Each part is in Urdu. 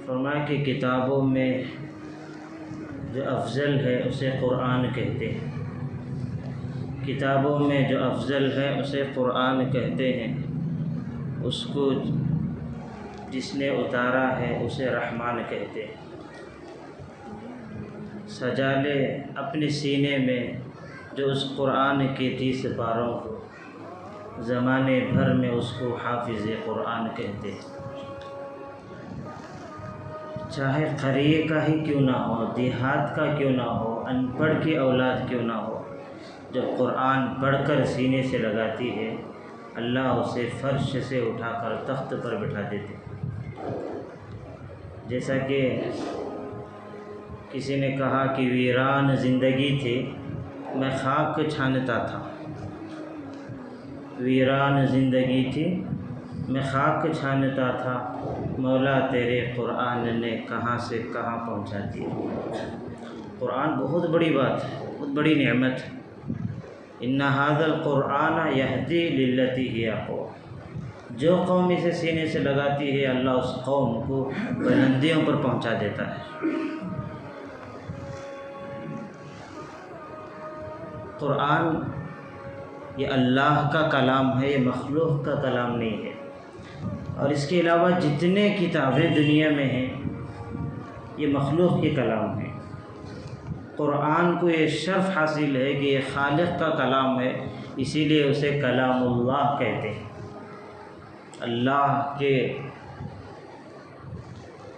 فرمایا کہ کتابوں میں جو افضل ہے اسے قرآن کہتے ہیں، کتابوں میں جو افضل ہے اسے قرآن کہتے ہیں، اس کو جس نے اتارا ہے اسے رحمان کہتے ہیں۔ سجا لے اپنے سینے میں جو اس قرآن کے 30 پاروں کو، زمانے بھر میں اس کو حافظ قرآن کہتے ہیں۔ چاہے قریے کا ہی کیوں نہ ہو، دیہات کا کیوں نہ ہو، ان پڑھ کی اولاد کیوں نہ ہو، جب قرآن پڑھ کر سینے سے لگاتی ہے اللہ اسے فرش سے اٹھا کر تخت پر بٹھا دیتے۔ جیسا کہ کسی نے کہا کہ ویران زندگی تھی میں خاک چھانتا تھا، ویران زندگی تھی میں خاک چھانتا تھا، مولا تیرے قرآن نے کہاں سے کہاں پہنچا دیا۔ قرآن بہت بڑی بات ہے، بہت بڑی نعمت ہے۔ ان ھذا القرآن یہدی للتی ہی اقوم، جو قوم اسے سینے سے لگاتی ہے اللہ اس قوم کو بلندیوں پر پہنچا دیتا ہے۔ قرآن یہ اللہ کا کلام ہے، یہ مخلوق کا کلام نہیں ہے، اور اس کے علاوہ جتنے کتابیں دنیا میں ہیں یہ مخلوق کے کلام ہیں۔ قرآن کو یہ شرف حاصل ہے کہ یہ خالق کا کلام ہے، اسی لیے اسے کلام اللہ کہتے ہیں۔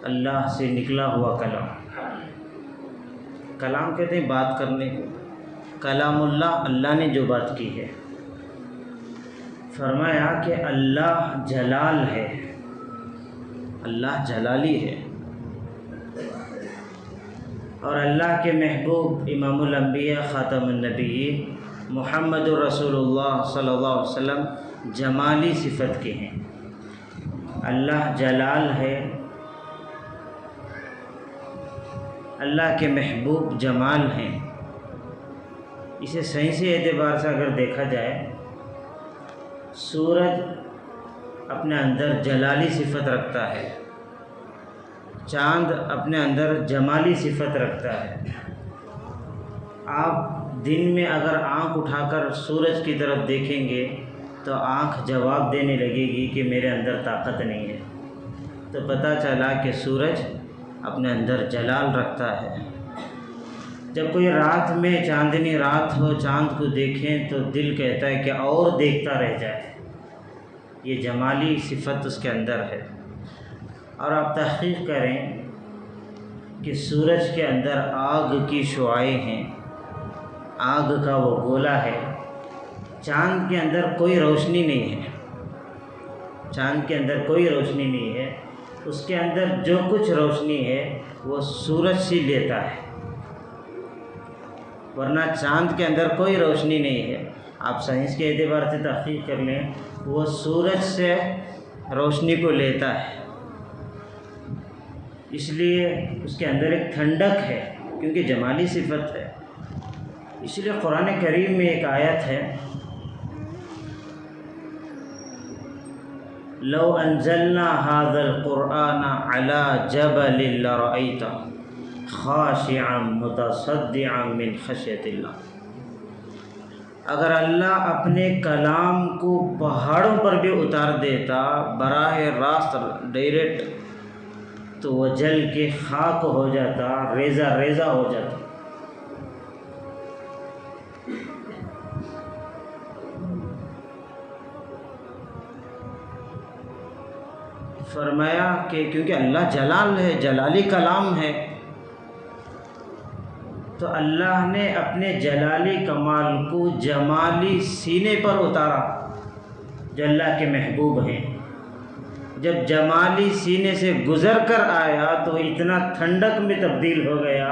اللہ سے نکلا ہوا کلام، کلام کہتے ہیں بات کرنے کو، کلام اللہ نے جو بات کی ہے۔ فرمایا کہ اللہ جلال ہے، اللہ جلالی ہے، اور اللہ کے محبوب امام الانبیاء خاتم النبیین محمد رسول اللہ صلی اللہ علیہ وسلم جمالی صفت کے ہیں۔ اللہ جلال ہے، اللہ کے محبوب جمال ہیں۔ اسے سائنسی اعتبار سے اگر دیکھا جائے، سورج اپنے اندر جلالی صفت رکھتا ہے، چاند اپنے اندر جمالی صفت رکھتا ہے۔ آپ دن میں اگر آنکھ اٹھا کر سورج کی طرف دیکھیں گے تو آنکھ جواب دینے لگے گی کہ میرے اندر طاقت نہیں ہے، تو پتہ چلا کہ سورج اپنے اندر جلال رکھتا ہے۔ جب کوئی رات میں چاندنی رات ہو، چاند کو دیکھیں تو دل کہتا ہے کہ اور دیکھتا رہ جائے، یہ جمالی صفت اس کے اندر ہے۔ اور آپ تحقیق کریں کہ سورج کے اندر آگ کی شعاعیں ہیں، آگ کا وہ گولا ہے، چاند کے اندر کوئی روشنی نہیں ہے، چاند کے اندر کوئی روشنی نہیں ہے، اس کے اندر جو کچھ روشنی ہے وہ سورج سے لیتا ہے، ورنہ چاند کے اندر کوئی روشنی نہیں ہے۔ آپ سائنس کے اعتبار سے تحقیق کر لیں، وہ سورج سے روشنی کو لیتا ہے، اس لیے اس کے اندر ایک ٹھنڈک ہے، کیونکہ جمالی صفت ہے۔ اس لیے قرآن کریم میں ایک آیت ہے، لو انزلنا هذا القرآن على جبل لرأيته خاشعا متصدعا من خشیۃ اللہ۔ اگر اللہ اپنے کلام کو پہاڑوں پر بھی اتار دیتا براہ راست ڈائریکٹ، تو وہ جل کے خاک ہو جاتا، ریزہ ریزہ ہو جاتا۔ فرمایا کہ کیونکہ اللہ جلال ہے، جلالی کلام ہے، تو اللہ نے اپنے جلالی کمال کو جمالی سینے پر اتارا جو اللہ کے محبوب ہیں۔ جب جمالی سینے سے گزر کر آیا تو اتنا ٹھنڈک میں تبدیل ہو گیا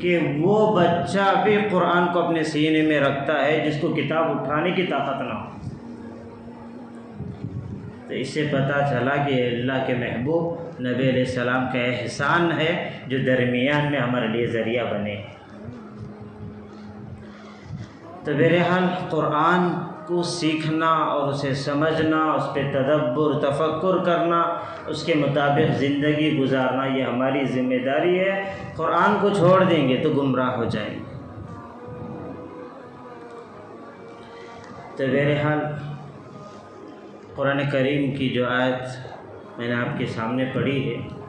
کہ وہ بچہ بھی قرآن کو اپنے سینے میں رکھتا ہے جس کو کتاب اٹھانے کی طاقت نہ ہو۔ تو اس سے پتہ چلا کہ اللہ کے محبوب نبی علیہ السلام کا احسان ہے جو درمیان میں ہمارے لیے ذریعہ بنے۔ تو بہرحال قرآن کو سیکھنا اور اسے سمجھنا، اس پہ تدبر تفکر کرنا، اس کے مطابق زندگی گزارنا، یہ ہماری ذمہ داری ہے۔ قرآن کو چھوڑ دیں گے تو گمراہ ہو جائیں گے۔ تو بہرحال قرآن کریم کی جو آیت میں نے آپ کے سامنے پڑھی ہے